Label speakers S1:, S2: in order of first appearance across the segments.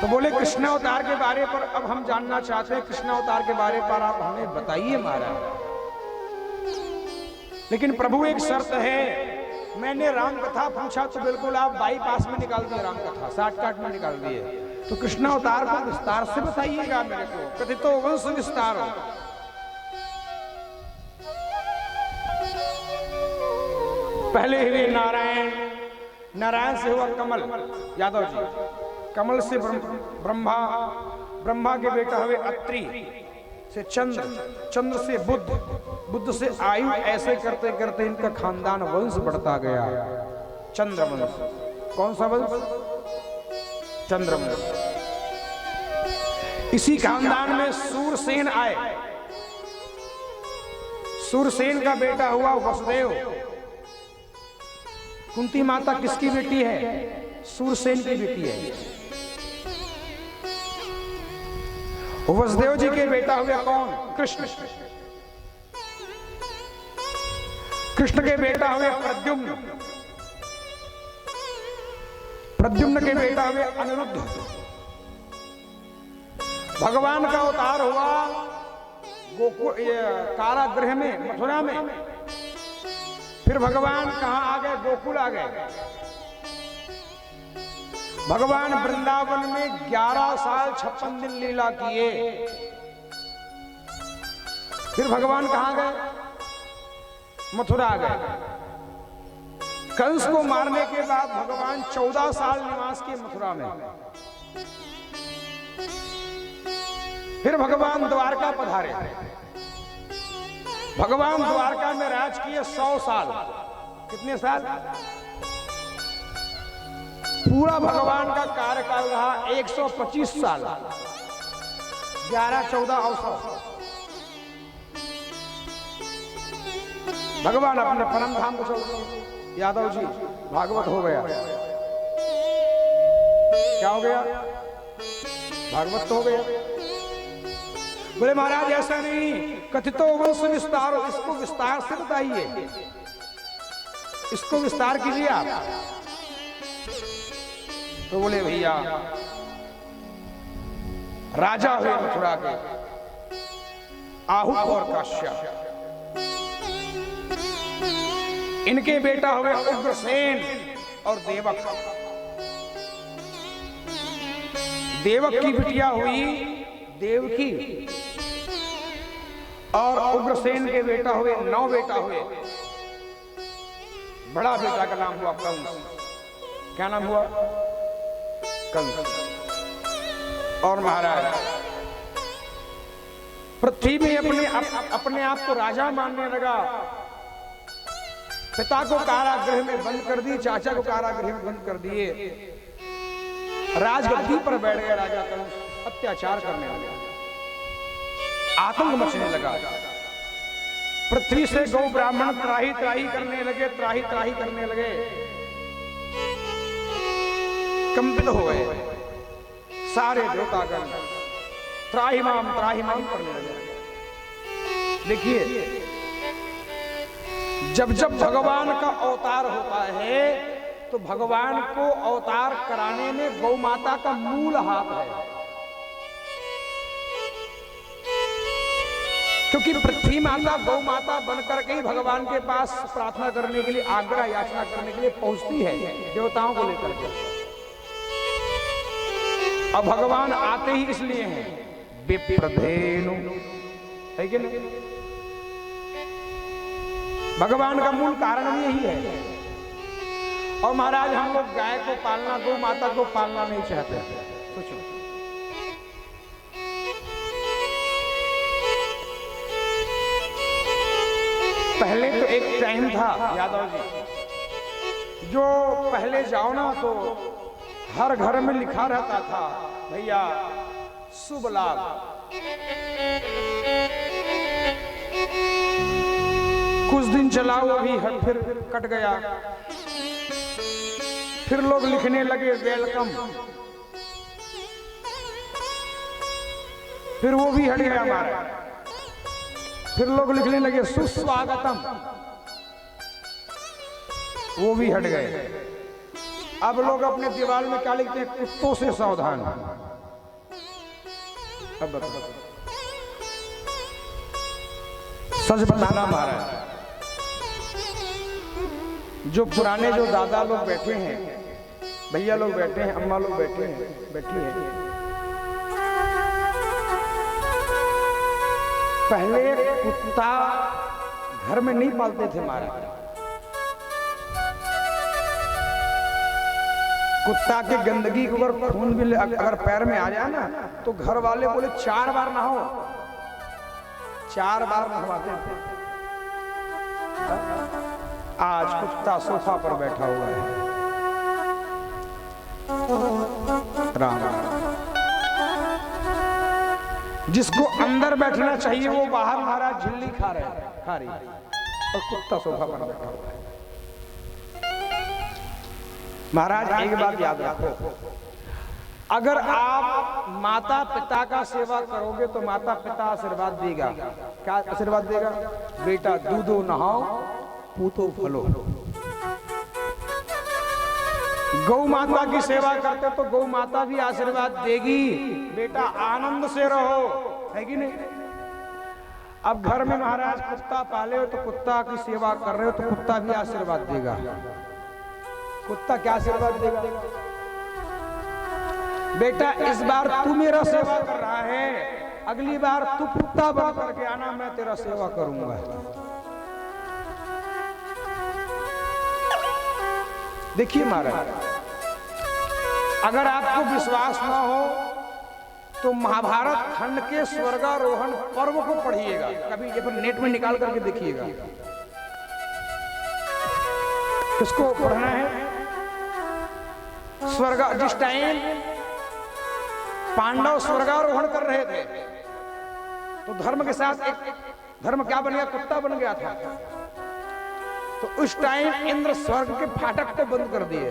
S1: तो बोले कृष्णावतार के बारे पर अब हम जानना चाहते हैं, कृष्णावतार के बारे पर आप हमें बताइए महाराज। लेकिन प्रभु एक शर्त है, मैंने राम कथा पूछा तो बिल्कुल आप बाईपास में निकाल दिए, राम कथा शॉर्टकट में निकाल दिए। तो कृष्णावतार को विस्तार से बताइएगा मेरे को, कथित तो वंश विस्तार हो। पहले हुए नारायण, नारायण से हुआ कमल, यादव जी, कमल से ब्रह्मा, ब्रह्मा के बेटा हुए अत्रि, से चंद्र, चंद्र से बुद्ध, बुद्ध से आयु, ऐसे करते करते इनका खानदान वंश बढ़ता गया। चंद्र वंश। कौन सा वंश? चंद्र वंश। इसी खानदान में सूरसेन आए। सूरसेन का बेटा हुआ वसुदेव। कुंती माता किसकी बेटी है? सूरसेन की बेटी है। वसुदेव जी के बेटा हुए कौन? कृष्ण। कृष्ण के बेटा हुए प्रद्युम्न। प्रद्युम्न के बेटा हुए अनिरुद्ध। भगवान का अवतार हुआ गोकुल, कारागृह में, मथुरा में। फिर भगवान कहां आ गए? गोकुल आ गए। भगवान वृंदावन में 11 साल 56 दिन लीला किए। फिर भगवान कहां गए? मथुरा आ गए। कंस को मारने के बाद भगवान 14 साल निवास किए मथुरा में। फिर भगवान द्वारका पधारे। भगवान द्वारका में राज किए 100 साल। कितने साल? पूरा भगवान का कार्यकाल रहा 125 साल। 11, 14 और 100। भगवान अपने परम धाम को चल गए। यादव जी, भागवत हो गया। क्या हो गया? भागवत तो हो गया। बोले महाराज ऐसा नहीं, कथितो वंश विस्तार, इसको विस्तार से बताइए, इसको विस्तार कीजिए आप। तो बोले भैया, राजा हुए मथुरा के आहुक और काश्यप, इनके बेटा हुए उग्रसेन और देवक। देवक की बिटिया हुई देवकी और उग्रसेन के बेटा हुए 9 बेटा हुए। बड़ा बेटा का नाम हुआ कंस। क्या नाम हुआ? कंस। और महाराज पृथ्वी में अपने आप को राजा मानने लगा। पिता को कारागृह में बंद कर दिए, चाचा को कारागृह में बंद कर दिए। राजगद्दी पर बैठ गया राजा कंस, अत्याचार करने लगा, आतंक मचने लगा। पृथ्वी से गौ ब्राह्मण त्राही त्राही करने लगे, त्राही त्राही करने लगे, कंपित हो गए। सारे देवतागण त्राहिमाम करने लगे। देखिए, जब जब भगवान का अवतार होता है तो भगवान को अवतार कराने में गौ माता का मूल हाथ है। क्योंकि पृथ्वी माता गौ माता बनकर के ही भगवान के पास प्रार्थना करने के लिए, आग्रह याचना करने के लिए पहुंचती है, देवताओं को लेकर के। अब भगवान आते ही इसलिए हैं, विप्रधेनु, है कि नहीं? भगवान का मूल कारण भी यही है। और महाराज हम लोग गाय को पालना, गौ माता को पालना नहीं चाहते। सोचो, पहले तो एक टाइम था यादव जी, जो पहले जाओ ना तो हर घर में लिखा रहता था, भैया शुभ लाभ। कुछ दिन चला वो भी फिर कट गया। फिर लोग लिखने लगे वेलकम, फिर वो भी हट गया हमारा। फिर लोग लिखने लगे सुस्वागतम, वो भी हट गए। अब लोग अपने दीवार में क्या लिखते हैं? कुत्तों से सावधान। अब बताओ, सच बताना महाराज, जो पुराने जो दादा लोग बैठे हैं, भैया लोग बैठे हैं, अम्मा लोग बैठे हैं, बैठी हैं, पहले कुत्ता घर में नहीं पालते थे महाराज। कुत्ता की गंदगी को अगर खून भी अगर पैर में आ जाए ना तो घर वाले बोले 4 बार नहाओ, 4 बार नहवाते थे। आज कुत्ता सोफा पर बैठा हुआ है। राम राम। जिसको अंदर बैठना चाहिए वो बाहर महाराज झिल्ली खा रही और कुत्ता सोफा पर बैठा हुआ है। महाराज एक बात याद रखो, अगर आप माता पिता का सेवा करोगे तो माता पिता आशीर्वाद देगा। क्या आशीर्वाद देगा? बेटा दूधो नहाओ पूतो फलो। गौ माता की सेवा करते तो गौ माता भी आशीर्वाद देगी, बेटा आनंद से रहो, है कि नहीं? अब घर में महाराज कुत्ता पाले हो तो कुत्ता की सेवा कर रहे हो तो कुत्ता भी आशीर्वाद देगा। कुत्ता क्या आशीर्वाद देगा? बेटा इस बार तू मेरा सेवा कर रहा है, अगली बार तू कुत्ता बन करके आना, मैं तेरा सेवा करूंगा। देखिए महाराज, अगर आपको विश्वास ना हो तो महाभारत खंड के स्वर्गारोहण पर्व को पढ़िएगा, कभी ये पर नेट में निकाल करके देखिएगा। किसको पढ़ना है? जिस टाइम पांडव स्वर्गारोहण कर रहे थे तो धर्म के साथ एक धर्म क्या बन गया? कुत्ता बन गया था। तो उस टाइम इंद्र स्वर्ग के फाटक को बंद कर दिए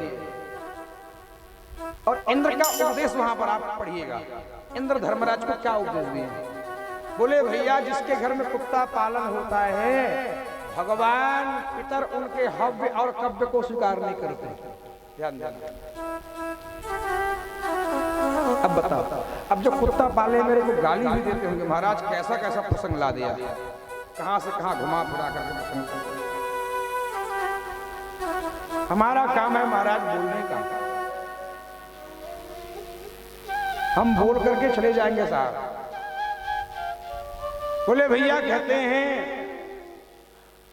S1: और इंद्र का उपदेश वहां पर आप पढ़िएगा। इंद्र धर्मराज को क्या उपदेश दिए? बोले भैया जिसके घर में कुत्ता पालन होता है भगवान पितर उनके हव्य और कव्य को स्वीकार नहीं करते। ध्यान देना। अब बताओ, अब जो कुत्ता पाले मेरे को गाली भी देते होंगे, महाराज कैसा कैसा प्रसंग ला दिया, कहां से कहां घुमा फिरा करके प्रसंग। हमारा काम है महाराज बोलने का, हम बोल करके चले जाएंगे साहब। बोले भैया कहते हैं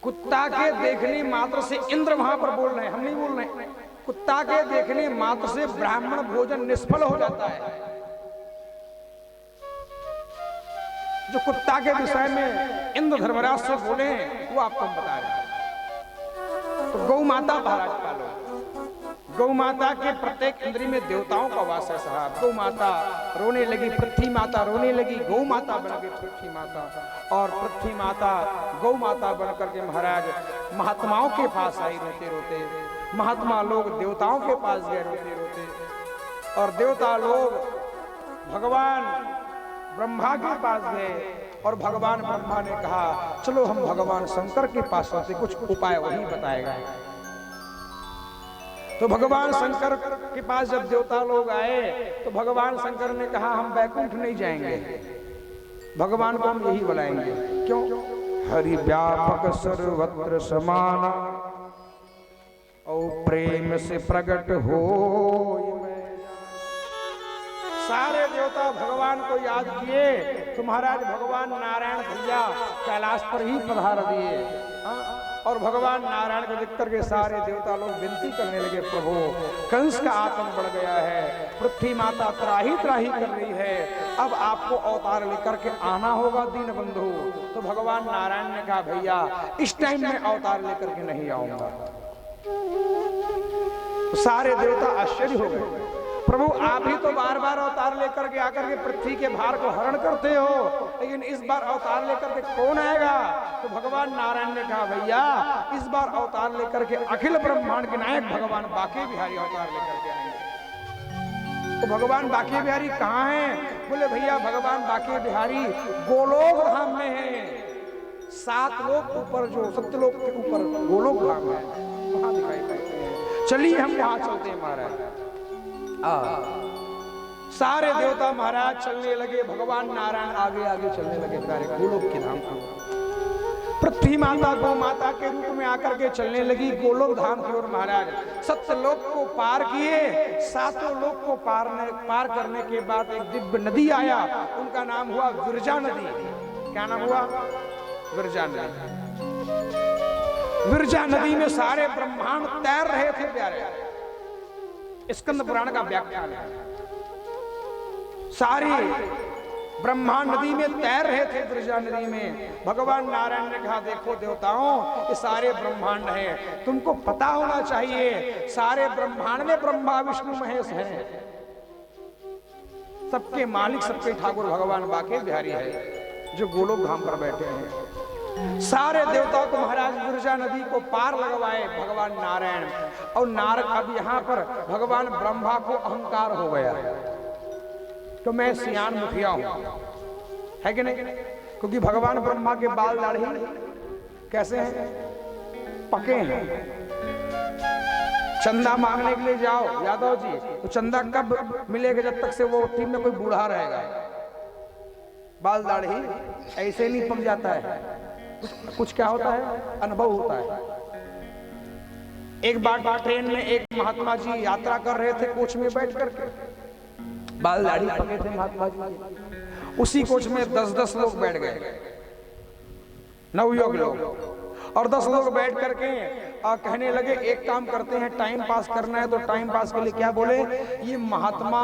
S1: कुत्ता के देखने मात्र से इंद्र वहां पर बोल रहे हैं, हम नहीं बोल रहे हैं। कुत्ता के देखने मात्र से ब्राह्मण भोजन निष्फल हो जाता है। जो कुत्ता के विषय में इंद्र धर्मराज से बोले वो आपको हम बता रहे हैं। तो गौ माता महाराज पालो, गौ माता के प्रत्येक इंद्रिय में देवताओं का वास है साहब। गौ माता रोने लगी, पृथ्वी माता रोने लगी, गौ माता बन गई पृथ्वी माता, और पृथ्वी माता गौ माता बन करके महाराज महात्माओं के पास आई रोते रोते। महात्मा लोग देवताओं के पास गए रोते रोते, और देवता लोग भगवान ब्रह्मा के पास गए और भगवान ब्रह्मा ने कहा चलो हम भगवान शंकर के पास चलते, कुछ उपाय वही बताएगा। तो भगवान शंकर के पास जब देवता लोग आए तो भगवान शंकर ने कहा हम बैकुंठ नहीं जाएंगे, भगवान को हम यही बुलाएंगे। क्यों? हरि व्यापक सर्वत्र समान और प्रेम से प्रकट हो। सारे देवता भगवान को याद किए तो महाराज भगवान नारायण भैया कैलाश पर ही पधार दिए। और भगवान नारायण को देख करके सारे देवता लोग विनती करने लगे, प्रभु कंस का आतंक बढ़ गया है, पृथ्वी माता त्राही त्राही कर रही है, अब आपको अवतार लेकर के आना होगा दीन बंधु। तो भगवान नारायण ने कहा भैया इस टाइम में अवतार लेकर के नहीं आऊंगा। तो सारे देवता आश्चर्य हो गए, प्रभु आप ही तो बार बार अवतार लेकर के आकर के पृथ्वी के भार को हरण करते हो, लेकिन इस बार अवतार लेकर के कौन आएगा? तो भगवान नारायण ने कहा भैया इस बार अवतार लेकर के अखिल ब्रह्मांड के नायक भगवान बांके बिहारी अवतार लेकर के आएंगे। तो भगवान बांके बिहारी कहाँ हैं? बोले भैया भगवान बांके बिहारी गोलोक धाम में है, 7 लोक ऊपर जो सत्यलोक के ऊपर गोलोक धाम है वहां दिखाई पड़ते हैं। चलिए हम वहां चलते हैं महाराज। सारे देवता महाराज चलने लगे, भगवान नारायण आगे आगे चलने लगे प्यारे गोलोक के धाम को। पृथ्वी माता गौ माता के रूप में आकर के चलने लगी गोलोक धाम की ओर महाराज। सत्यलोक को पार किए, सातों लोक को पार करने के बाद एक दिव्य नदी आया, उनका नाम हुआ विरजा नदी। क्या नाम हुआ? विरजा नदी। विरजा नदी में सारे ब्रह्मांड तैर रहे थे प्यारे। स्कंद पुराण का व्याख्यान है। सारी ब्रह्मांड नदी में तैर रहे थे। विरजा नदी में भगवान नारायण ने कहा, देखो देवताओं, ये सारे ब्रह्मांड है, तुमको पता होना चाहिए सारे ब्रह्मांड में ब्रह्मा विष्णु महेश है, सबके मालिक सबके ठाकुर भगवान बाके बिहारी है जो गोलोक धाम पर बैठे हैं। सारे देवताओं को महाराज विरजा नदी को पार लगवाए भगवान नारायण। और नारद अब यहाँ पर भगवान ब्रह्मा को अहंकार हो गया तो मैं सियान मुखिया हूं, है कि नहीं? क्योंकि भगवान ब्रह्मा के बाल दाढ़ी कैसे हैं? पके हैं। चंदा मांगने के लिए जाओ यादव जी तो चंदा कब मिलेगा? जब तक से वो टीम में कोई बूढ़ा रहेगा। बाल दाढ़ी ऐसे नहीं पक जाता है, कुछ क्या होता है? अनुभव होता है। एक बार ट्रेन में एक महात्मा जी यात्रा कर रहे थे, कोच में बैठ करके, बाल दाढ़ी पके थे महात्मा जी। उसी कोच में 10-10 लोग बैठ गए, नवयुवक लोग, और 10 लोग बैठ करके कहने लगे एक काम करते हैं, टाइम पास करना है तो टाइम पास के लिए क्या बोले, ये महात्मा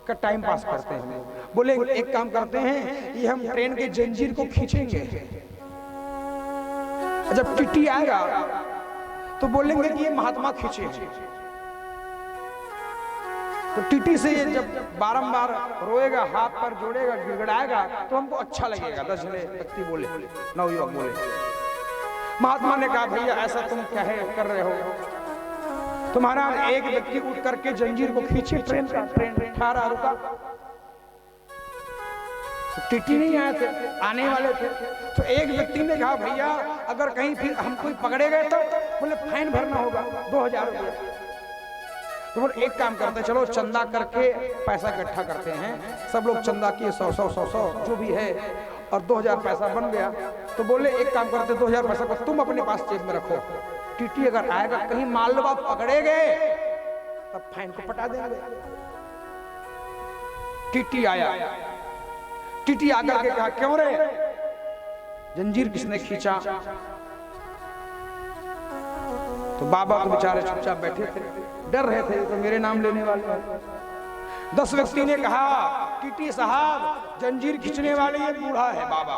S1: का टाइम पास करते हैं। बोले एक काम करते हैं, ये हम ट्रेन के जंजीर को खींचेंगे, जब टीटी आएगा तो बोलेंगे कि ये महात्मा खींचे। तो टीटी से ये जब बारंबार रोएगा, हाथ पर जोड़ेगा, गिड़गिड़ाएगा तो हमको अच्छा लगेगा। 10 व्यक्ति बोले, नवयुवक बोले। महात्मा ने कहा भैया ऐसा तुम कहे कर रहे हो। तो महाराज एक व्यक्ति उठ करके जंजीर को खींचे ट्रेन का, ट्रेन ठहरा, रुका। टीटी नहीं आए थे, आने वाले थे। तो एक व्यक्ति ने कहा भैया अगर कहीं फिर हम कोई पकड़े गए तो बोले फाइन भरना होगा 2000 रुपये। तो बोले एक काम करते हैं, चलो चंदा करके पैसा इकट्ठा करते हैं। सब लोग चंदा किए 100 जो भी है, और 2000 पैसा बन गया। तो बोले एक काम करते 2000 पैसा को तुम अपने पास जेब में रखो, टीटी अगर आएगा कहीं मान लो आप पकड़े गए तब फाइन को पटा देंगे। टीटी आया, टीटी आकर के कहा क्यों रे, जंजीर किसने खींचा? तो बाबा तो बेचारे चुपचाप बैठे थे, डर रहे थे तो मेरे नाम लेने वाले। 10 व्यक्ति ने कहा टीटी साहब जंजीर खींचने वाले ये बूढ़ा है बाबा।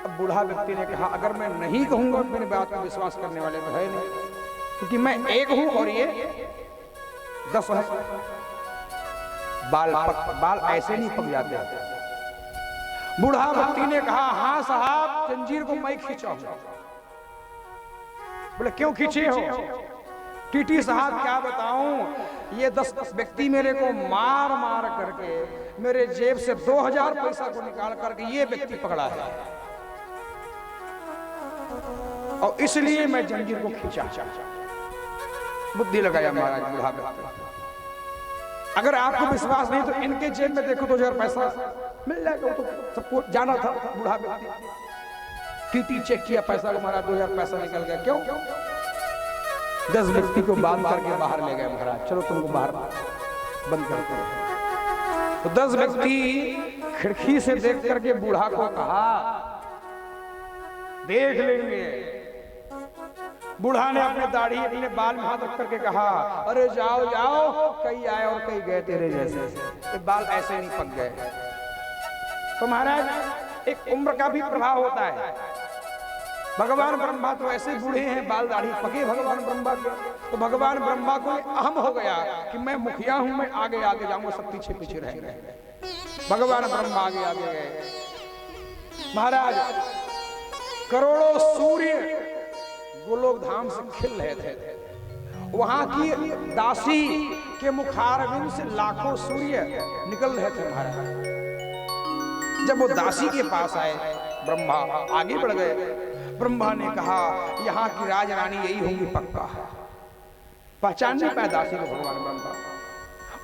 S1: अब बूढ़ा व्यक्ति ने कहा अगर मैं नहीं कहूंगा तो मेरी बात पर विश्वास करने वाले तो है नहीं, क्योंकि मैं एक हूं और ये 10 है। बाल ऐसे नहीं पक जाते। बूढ़ा व्यक्ति ने कहा हाँ साहब जंजीर को मैं खींचा हूं। बोले क्यों खींचे हो? टीटी साहब क्या बताऊं, ये 10 व्यक्ति मेरे को मार मार करके मेरे जेब से 2000 पैसा को निकाल करके ये व्यक्ति पकड़ा है, और इसलिए मैं जंजीर को खींचा। बुद्धि लगाया महाराज बूढ़ा व्यक्ति। अगर आपको विश्वास नहीं तो इनके जेब में देखो 2000 पैसा मिल जाएगा। तो सबको जाना था बूढ़ा व्यक्ति। टीटी चेक किया पैसा को, महाराज 2000 पैसा निकल गया। क्यों? 10 व्यक्ति को बांध करके बाहर ले गए महाराज, चलो तुमको बाहर बंद करते हैं। तो 10 व्यक्ति खिड़की से देख करके बूढ़ा को कहा देख लेंगे। बूढ़ा ने अपने दाढ़ी अपने बाल में हाथ रख करके कहा अरे जाओ जाओ, कई आए और कई गए तेरे जैसे, ये बाल ऐसे नहीं पक गए। तो महाराज एक उम्र का भी प्रभाव होता है। भगवान ब्रह्मा तो ऐसे बूढ़े हैं, बाल दाढ़ी पके भगवान ब्रह्मा के। तो भगवान ब्रह्मा को अहम हो गया कि मैं मुखिया हूं, मैं आगे आगे जाऊंगा, सब पीछे पीछे रहेंगे। भगवान ब्रह्मा आगे आगे गए। महाराज करोड़ों सूर्य गोलोक धाम से खिल रहे थे। वहां की दासी के मुखारविंद से लाखों सूर्य निकल रहे थे महाराज। जब वो दासी के पास आए ब्रह्मा आगे बढ़ गए। ब्रह्मा ने कहा यहाँ की राजरानी यही होंगी पक्का। पहचान नहीं पाया दासी को भगवान ब्रह्मा।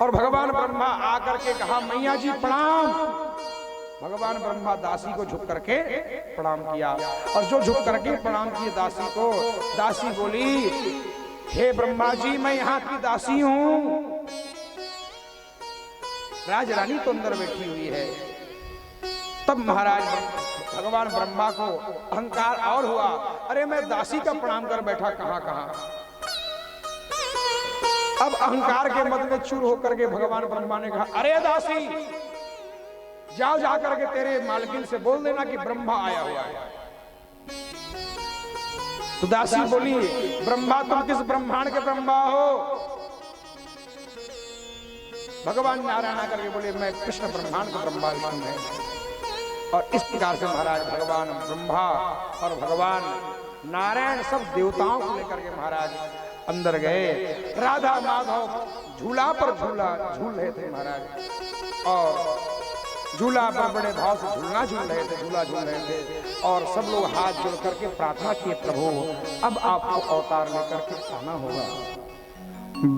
S1: और भगवान ब्रह्मा आकर के कहा मैया जी प्रणाम। भगवान ब्रह्मा दासी को झुक करके प्रणाम किया और जो झुक करके प्रणाम किए दासी को, दासी बोली हे ब्रह्मा जी मैं यहाँ की दासी हूं। राजरानी तो अंदर बैठी हुई है। तब महाराज भगवान ब्रह्मा को अहंकार और हुआ, अरे मैं दासी का प्रणाम कर बैठा कहां कहां। अब अहंकार के मद में चूर होकर के भगवान ब्रह्मा ने कहा अरे दासी जाओ जाकर के तेरे मालकिन से बोल देना कि ब्रह्मा आया हुआ है। तो दासी बोली ब्रह्मा तुम किस ब्रह्मांड के ब्रह्मा हो? भगवान नारायण आकर के बोले मैं कृष्ण ब्रह्मांड का ब्रह्मा विष्णु है। और इस प्रकार से महाराज भगवान ब्रह्मा और भगवान नारायण सब देवताओं को लेकर के महाराज अंदर गए। राधा माधव झूला पर झूला झूल रहे थे महाराज, और झूला पर बड़े भाव से झूला झूल रहे थे, झूला झूल रहे थे। और सब लोग हाथ जोड़ करके प्रार्थना किए प्रभु अब आपको अवतार लेकर के आना होगा।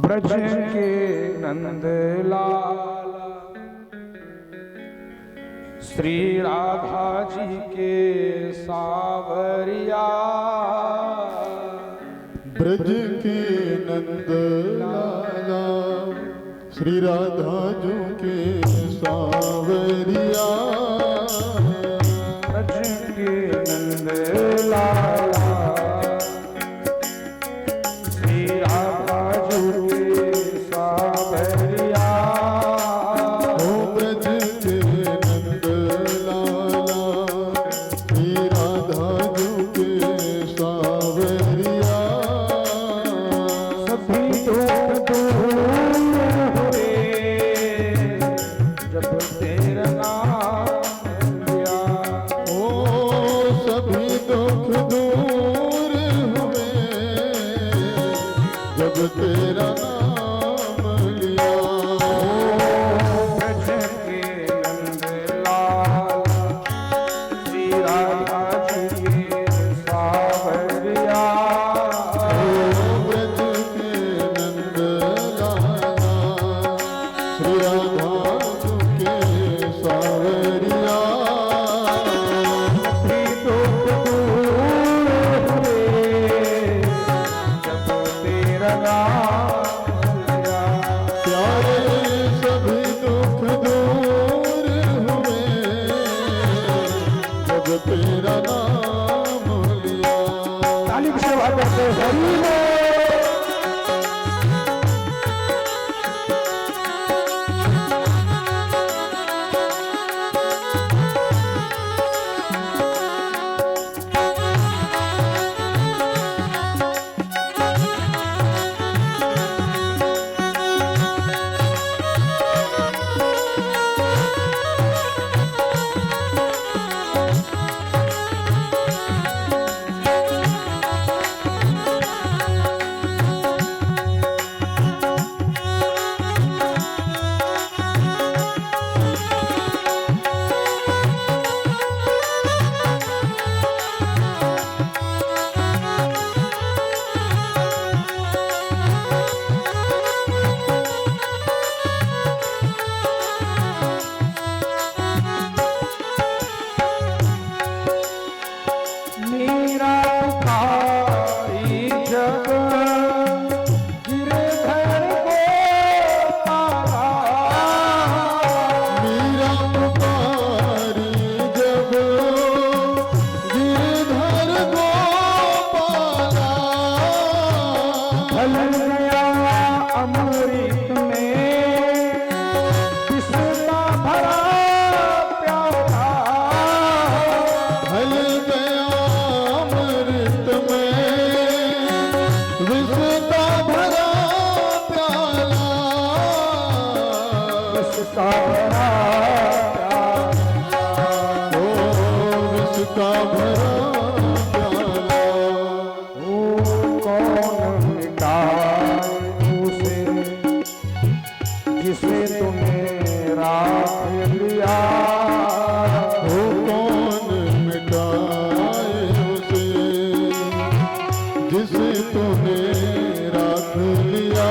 S1: ब्रज के नंद लाल श्री राधा जी के सावरिया,
S2: ब्रज के नंद लाला श्री राधा जी के सावरिया,
S1: ब्रज के नंद लाला श्री राधा जी के सावरिया,
S2: ओ ब्रज के नंद लाला श्री राधा जी के सावरिया,
S1: सभी दुख दूर हुए जब तेरा नाम लिया।
S2: ओ सभी दुख दूर हुए जब तेरा नाम लिया।
S1: ब्रज के नंद लाल श्री राधा जी के सावरिया,
S2: ब्रज के नंद लाला श्री राधा जी के सावरिया,
S1: सभी दुख दूर हुए जब तेरा नाम लिया।
S2: प्यारे सभी दुख दूर हुए जब तेरा नाम लिया।
S1: ताली की सेवा करते हरि बोल। मेरा पुकारी जग गिरधर गोपाला,
S2: मेरा पुकारी जब गिरधर गोपाला,
S1: ढल गया अमृत में विषता भरा प्याला,
S2: ढल गया अमृत में विष का भरा प्याला,
S1: विषता भरा प्याला।
S2: ओ विष का भरा प्याला।
S1: ओ कौन मिटाए उसे जिसे तुमने राख लिया,
S2: ओ कौन मिटाए उसे जिसे तूने राख लिया।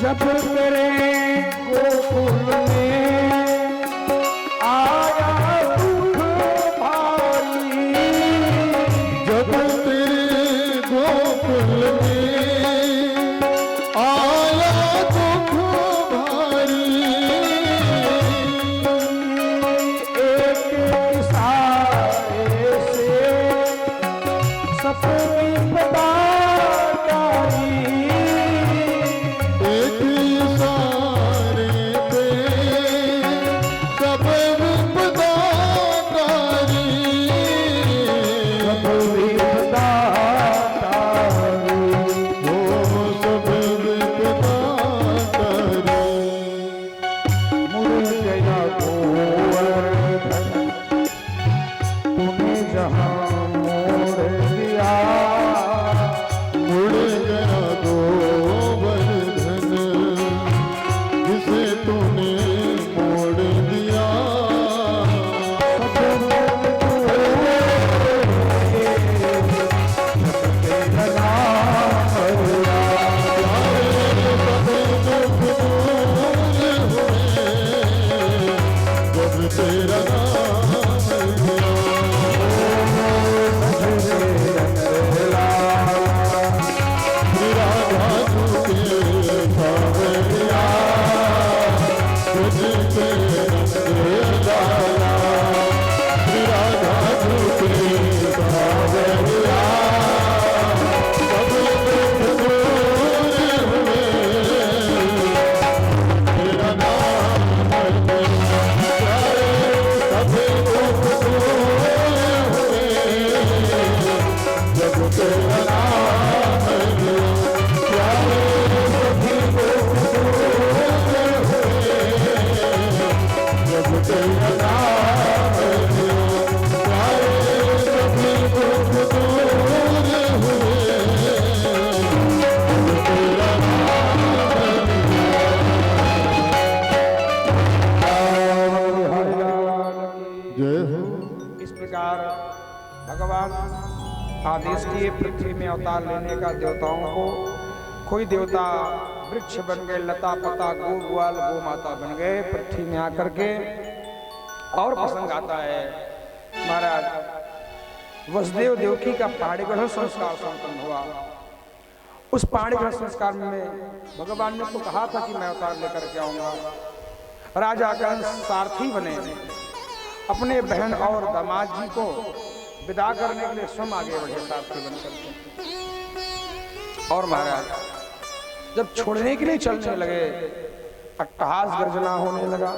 S1: जब तेरे गोकुल में आया दुख भारी,
S2: जब तेरे गोकुल में आया दुख भारी,
S1: एक इशारे से सपनी बताई,
S2: एक इशारे पे सब विपदा तारी,
S1: सब विपदा तारी।
S2: वो सब विपदा तारी।
S1: मुड़ गया गोवर्धन तूने जहां मोड़ दिया,
S2: मुड़ गया गोवर्धन जिसे तूने मोड़ दिया, जब तेरा नाम लिया। श्री राधा तुझे सावरिया, तुझे रंग लाला। श्री राधा तुझे सावरिया, सब दुख दूर हुए, तेरा नाम लिया, सब दुख दूर हुए, जब तेरा नाम लिया, प्यारे सभी दुख दूर हुए, जब तेरा नाम लिया, प्यारे सभी दुख दूर हुए, जब तेरा नाम जय हो।
S1: इस प्रकार भगवान आदेश किए पृथ्वी में अवतार लेने का देवताओं को। कोई देवता वृक्ष बन गए, लता पता गो ग्वाल गो माता बन गए पृथ्वी में आकर के। और प्रसंग आता है महाराज वसुदेव देवकी का पाणिग्रहण संस्कार संपन्न हुआ। उस पाणिग्रहण संस्कार में भगवान ने तो कहा था कि मैं अवतार लेकर के आऊंगा। राजा कंस सारथी बने, अपने बहन और दामाद जी को विदा करने के लिए स्वयं आगे बढ़े सारथी बनकर के। और महाराज जब छोड़ने के लिए चलने लगे, अट्टहास गर्जना होने लगा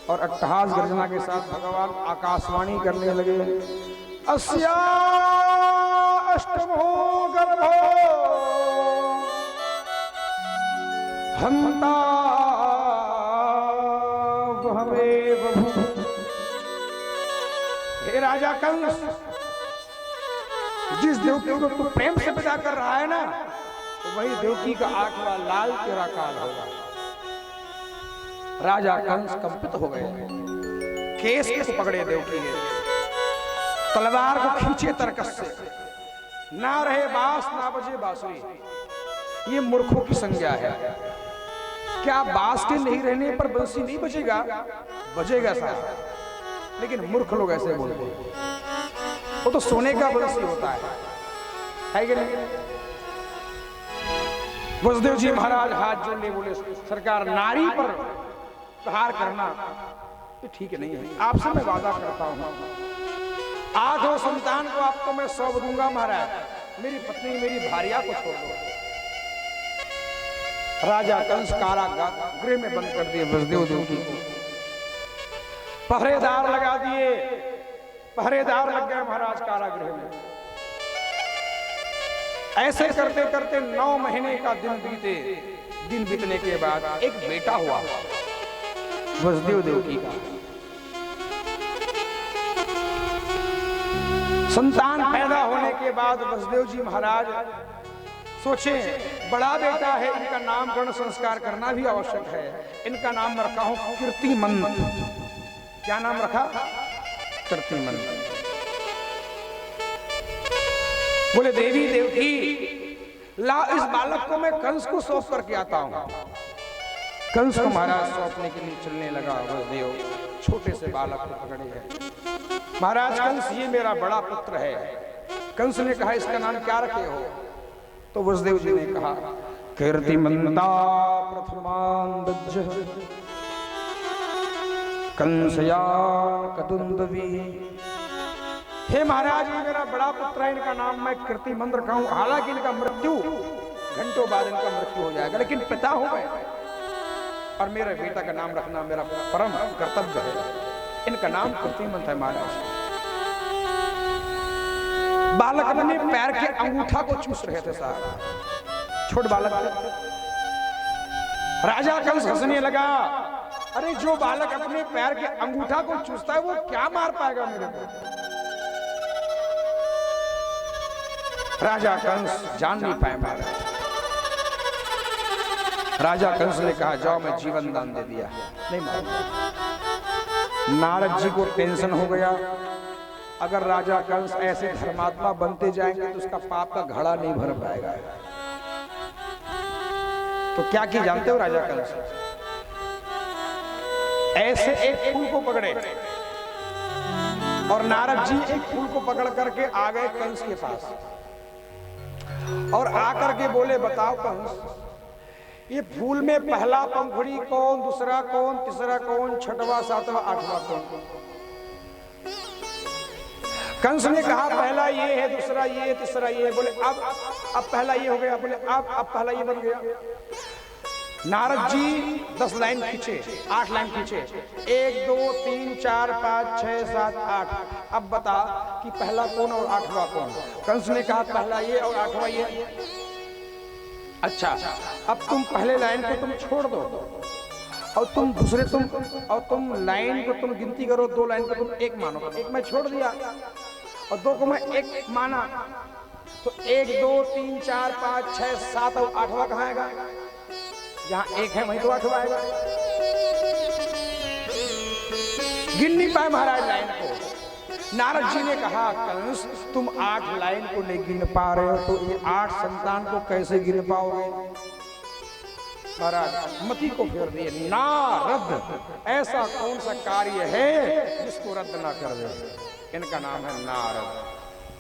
S1: और अट्टहास गर्जना के साथ भगवान आकाशवाणी करने लगे, अस्या अष्टमो गर्भो हंता वहमेव भूः। हे राजा कंस, जिस देवकी को तू प्रेम से विदा कर रहा है ना, तो वही देवकी का आखिरा लाल तेरा काल होगा। राजा कंस कंपित हो गए, केस को पकड़े देवकी के, तलवार को खींचे तरकस से, ना रहे बांस ना बजे बांसुरी। ये मूर्खों की संज्ञा है। क्या बांस के नहीं रहने पर बंसी नहीं बजेगा? बजेगा साहब, लेकिन मूर्ख लोग ऐसे बोलते हैं। वो तो सोने का बंसी होता है कि नहीं? वसुदेव जी महाराज हाथ जोड़ने बोले, सरकार नारी पर प्रहार करना ये ठीक नहीं है। आपसे मैं वादा करता हूं, 8 संतान को आपको मैं सौंप दूंगा महाराज। मेरी पत्नी मेरी भार्या को छोड़ दो। राजा कंस कारागृह में बंद कर दिए वसुदेव देवकी को, पहरेदार लगा दिए, पहरेदार लग गए महाराज कारागृह में। ऐसे करते करते 9 महीने का दिन बीते। दिन बीतने के बाद एक बेटा हुआ वसुदेव देवकी का। संतान पैदा होने के बाद वसुदेव जी महाराज सोचे, बड़ा बेटा है, इनका नामकरण संस्कार करना भी आवश्यक है। इनका नाम रखा हूं कीर्तिमंत। क्या नाम रखा? कीर्तिमंत। बोले देवी देवकी, ला इस बालक को मैं कंस को सौंप करके आता हूं। कंस को महाराज सौंपने के लिए चलने लगा। वसुदेव छोटे से बालक को पकड़े है। महाराज कंस ये मेरा बड़ा पुत्र है। कंस ने कहा इसका नाम क्या रखे हो? तो वसुदेव जी ने कहा कीर्तिमंता प्रथमांदज कंसया कदुंदवी। हे महाराज ये मेरा बड़ा पुत्र है, इनका नाम मैं कीर्तिमंत रखा हूं। हालांकि इनका मृत्यु घंटों बाद इनका मृत्यु हो जाएगा, लेकिन पिता हूं मैं और मेरे बेटा का नाम रखना मेरा परम कर्तव्य है। इनका नाम कीर्तिमंत है। महाराज बालक अपने पैर के अंगूठा को चूस रहे थे साहब, छोटे बालक थे। राजा कंस हंसने लगा, अरे जो बालक अपने पैर के अंगूठा को चूसता है वो क्या मार पाएगा मेरे को? राजा कंस जान नहीं पाए महाराज। राजा कंस ने कहा जाओ मैं जीवन दान दे दिया। नहीं महाराज, नारद जी को टेंशन हो गया, अगर राजा कंस ऐसे धर्मात्मा बनते जाएंगे तो उसका पाप का घड़ा नहीं भर पाएगा। तो क्या की जानते हो राजा कंस? ऐसे एक फूल को पकड़े और नारद जी एक फूल को पकड़ करके आ गए कंस के पास और आकर के बोले बताओ कंस, ये फूल में पहला पंखुड़ी कौन, दूसरा कौन, तीसरा कौन, छठवां, सातवां, आठवां कौन? कंस ने कहा पहला ये है, दूसरा ये है, तीसरा ये है। बोले अब पहला ये हो गया। बोले अब पहला ये बन गया। नारद जी 10 लाइन खींचे, 8 लाइन खींचे, 1 2 3 4 5 6 7 8। अब बता कि पहला कौन और आठवां कौन? कंस ने कहा पहला ये और आठवां ये। अच्छा अब तुम पहले लाइन को तुम छोड़ दो और तुम दूसरे तुम लाइन को तुम गिनती करो, 2 लाइन को तुम 1 मानो। 1 मैं छोड़ दिया और 2 को मैं 1 माना, तो 1 2 3 4 5 6 7 और 8वां कहाँ आएगा? जहां 1 है वहीं तो 8वां आएगा। गिन नहीं पाए महाराज लाइन को। नारद जी ने कहा कंस तुम 8 लाइन को नहीं गिन पा रहे हो तो ये 8 संतान को कैसे गिन पाओगे? महाराज मति को फेर दिए। नारद ऐसा कौन सा कार्य है जिसको रद्द ना कर दे? इनका नाम है नारद।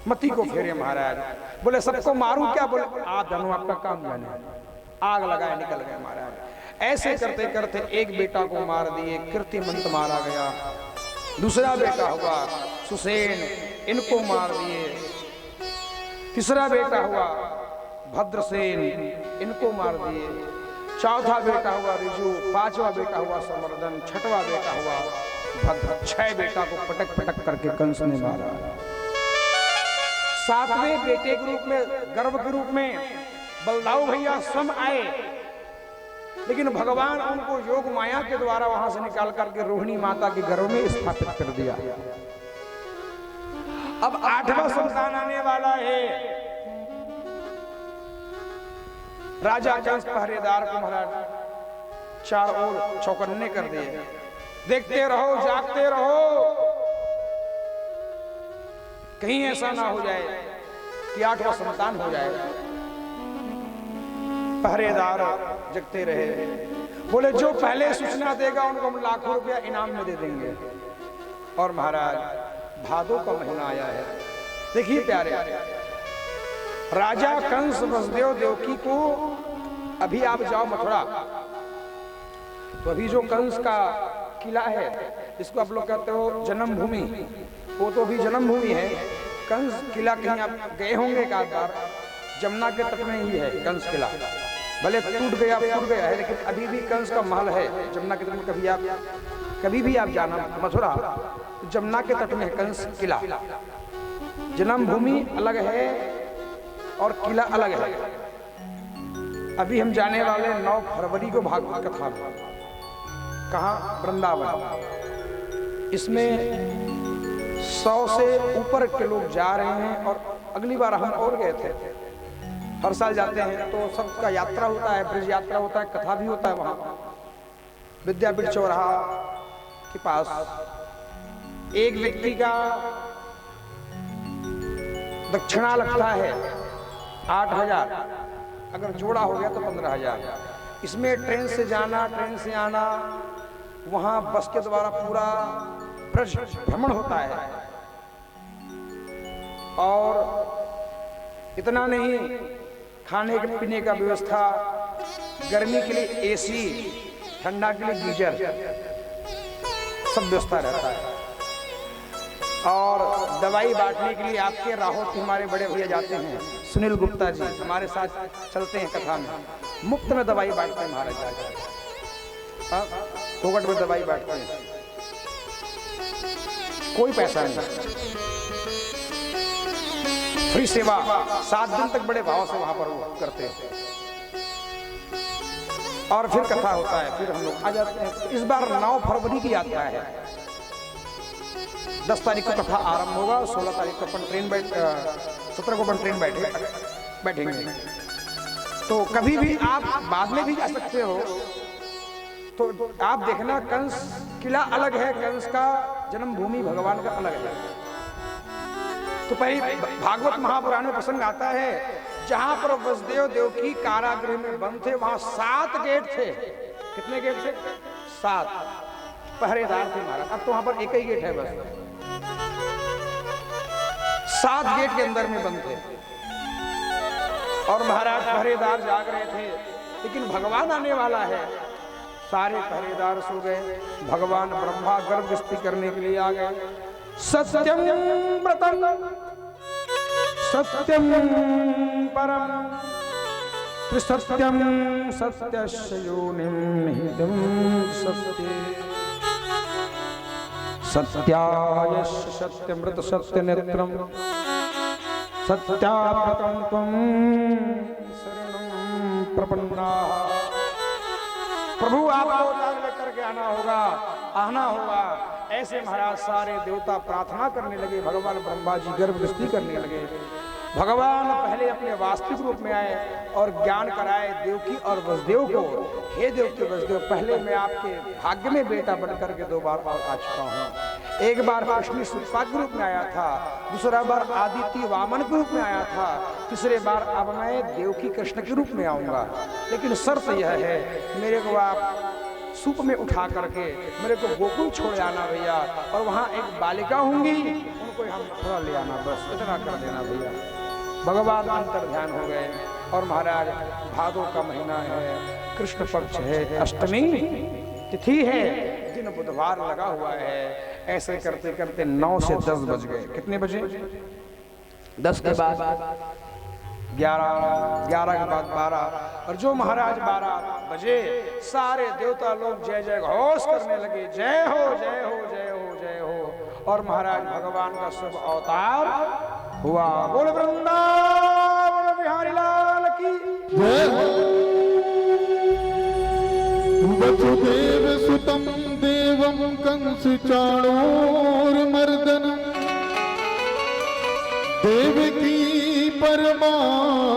S1: मति को फेरे महाराज। बोले सबको मारूं क्या? बोले आप जानो आपका काम जाने। आग लगाए निकल गए महाराज। ऐसे करते करते एक बेटा को मार दिए, कीर्तिमंत मारा गया। दूसरा बेटा हुआ सुसेन, इनको मार दिए। तीसरा बेटा हुआ भद्रसेन, इनको मार दिए। चौथा बेटा हुआ ऋजु, 5वां बेटा हुआ संवर्धन, 6वां बेटा हुआ भद्र। 6 बेटा को पटक पटक करके कंस ने मारा। 7वें बेटे के रूप में, गर्भ के रूप में बलदाऊ भैया स्वयं आए, लेकिन भगवान उनको योग माया के द्वारा वहां से निकाल करके रोहिणी माता के गर्भ में स्थापित कर दिया। अब 8वां संतान आने वाला है। राजा कंस पहरेदार को महाराज चारों ओर चौकन्ने कर दिए। देखते रहो, जागते रहो, कहीं ऐसा ना हो जाए कि 8वां संतान हो जाए। पहरेदार जगते रहे। बोले जो पहले सूचना देगा उनको हम लाखों रुपया इनाम में दे देंगे। और महाराज भादों का महीना आया है। देखिए प्यारे, राजा कंस वसुदेव देवकी को, अभी आप जाओ मथुरा तो अभी जो कंस का किला है, इसको आप लोग कहते हो जन्मभूमि, वो तो अभी जन्मभूमि है। कंस किला कहीं आप गए होंगे एक आध बार, जमुना के तट में ही है कंस किला। भले टूट गया है, लेकिन अभी भी कंस का महल है जमुना के तट में। कभी भी आप जाना मथुरा, जमुना के तट में कंस किला। जन्मभूमि अलग है और किला अलग है। अभी हम जाने वाले 9 फरवरी को भागवत कथा में, कहाँ? वृंदावन। इसमें 100 से ऊपर के लोग जा रहे हैं और अगली बार हम और गए थे। हर साल जाते हैं तो सबका यात्रा होता है, ब्रिज यात्रा होता है, कथा भी होता है। वहाँ विद्यापीठ चौराहा के पास एक व्यक्ति का दक्षिणा लगता है 8000 अगर जोड़ा हो गया तो 15,000। इसमें ट्रेन से जाना, ट्रेन से आना, वहां बस के द्वारा पूरा ब्रज भ्रमण होता है। और इतना नहीं, खाने के पीने का व्यवस्था, गर्मी के लिए एसी, ठंडा के लिए गीजर, सब व्यवस्था रहता है। और दवाई बांटने के लिए आपके राहों से हमारे बड़े भैया जाते हैं, सुनील गुप्ता जी हमारे साथ चलते हैं कथा में, मुफ्त में दवाई बांटते हैं महाराज जाकर, फोकट में दवाई बांटते हैं, कोई पैसा नहीं, फ्री सेवा। 7 दिन तक बड़े भाव से वहां पर वो करते हैं। और फिर कथा होता है, फिर हम लोग आ जाते हैं। इस बार 9 फरवरी की यात्रा है। 10 तारीख को कथा आरंभ होगा, 16 तारीख को अपन ट्रेन 17 को अपन ट्रेन बैठेंगे। तो कभी भी आप बाद में भी जा सकते हो। तो आप देखना, कंस किला अलग है, कंस का जन्मभूमि भगवान का अलग है। तो पहले भागवत महापुराण में प्रसंग आता है, जहां पर वसुदेव देवकी कारागृह में बंद थे, वहां 7 गेट थे। कितने गेट थे? 7 पहरेदार थे महाराज। अब तो वहां पर एक ही गेट है बस। 7 गेट के अंदर में बंद थे और महाराज पहरेदार जाग रहे थे, लेकिन भगवान आने वाला है। सारे पहरेदार सो गए। भगवान ब्रह्मा गर्भगृहस्थी करने के लिए आ गए। सत्यम व्रतम सत्यम परम त्रिसत्यम सत्यस्य योनिं निहितं सत्ये सत्यायस्य सत्यमृत सत्यनेत्रम सत्याप्रतं त्वं शरणं प्रपन्नाः। प्रभु आपको लेकर के आना होगा। ऐसे महाराज सारे देवता प्रार्थना करने लगे। भगवान ब्रह्मा जी गर्भगृहस्थी करने लगे। भगवान पहले अपने वास्तविक रूप में आए और ज्ञान कराए देवकी और वसुदेव को। हे देवकी वसुदेव, पहले मैं आपके भाग्य में बेटा बनकर के 2 बार और आ चुका हूँ। एक बार कृष्ण सूर्यपाद के रूप में आया था, दूसरा बार आदित्य वामन के रूप में आया था, तीसरे बार अब मैं देवकी कृष्ण के रूप में आऊंगा। लेकिन शर्त यह है, मेरे को आप सूप में उठा करके मेरे को गोकुल छोड़ आना भैया, और वहाँ एक बालिका होंगी, उनको हम थोड़ा ले आना, बस इतना कर देना भैया। भगवान अंतर ध्यान हो गए। और महाराज भादों का महीना है, कृष्ण पक्ष है, अष्टमी तिथि है, दिन बुधवार लगा हुआ है। ऐसे करते करते 9 से 10 बज गए। कितने बजे? 10 के बाद 11, 11 के बाद 12, और जो महाराज 12 बजे सारे देवता लोग जय जय घोष करने लगे, जय हो जय हो जय हो जय हो। और महाराज भगवान का शुभ अवतार हुआ। बोल वृंदावन बिहारी लाल की
S2: जय हो। वसुदेव सुतम देवम कंस चाणूरमर्दनम देवकी परमानंदम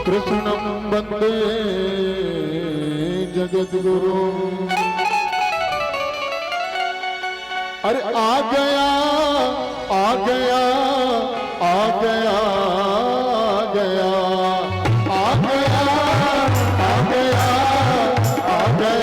S2: कृष्णं वंदे जगद्गुरु। अरे आ गया आ गया आ गया आ गया आ गया आ गया आ गया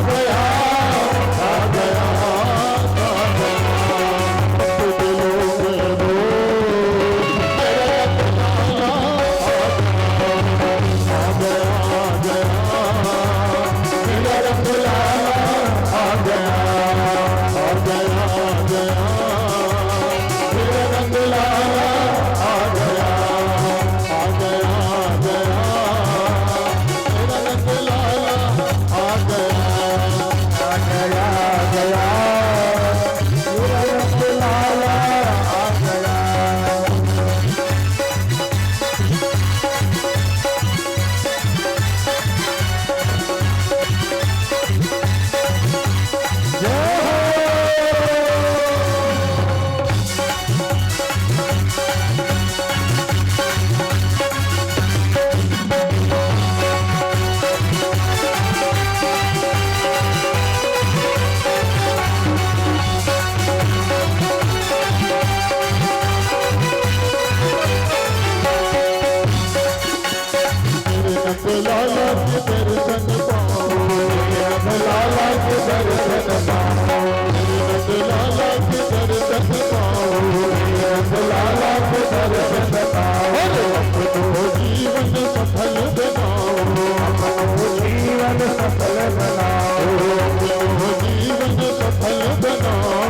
S2: गया आ गया दिलों में वो मेरा लाला आ गया मेरा रंग लाला आ गया मेरा रंग लाला आ गया मेरा रंग लाला आ गया मेरा रंग लाला आ गया। लाला के दर्शन पाओ लाला के दर्शन पाओ लाला के दर्शन पाओ लाला के दर्शन पाओ अपनो जीवन सफल बनाओ अपनो जीवन सफल बनाओ अपनो जीवन सफल बनाओ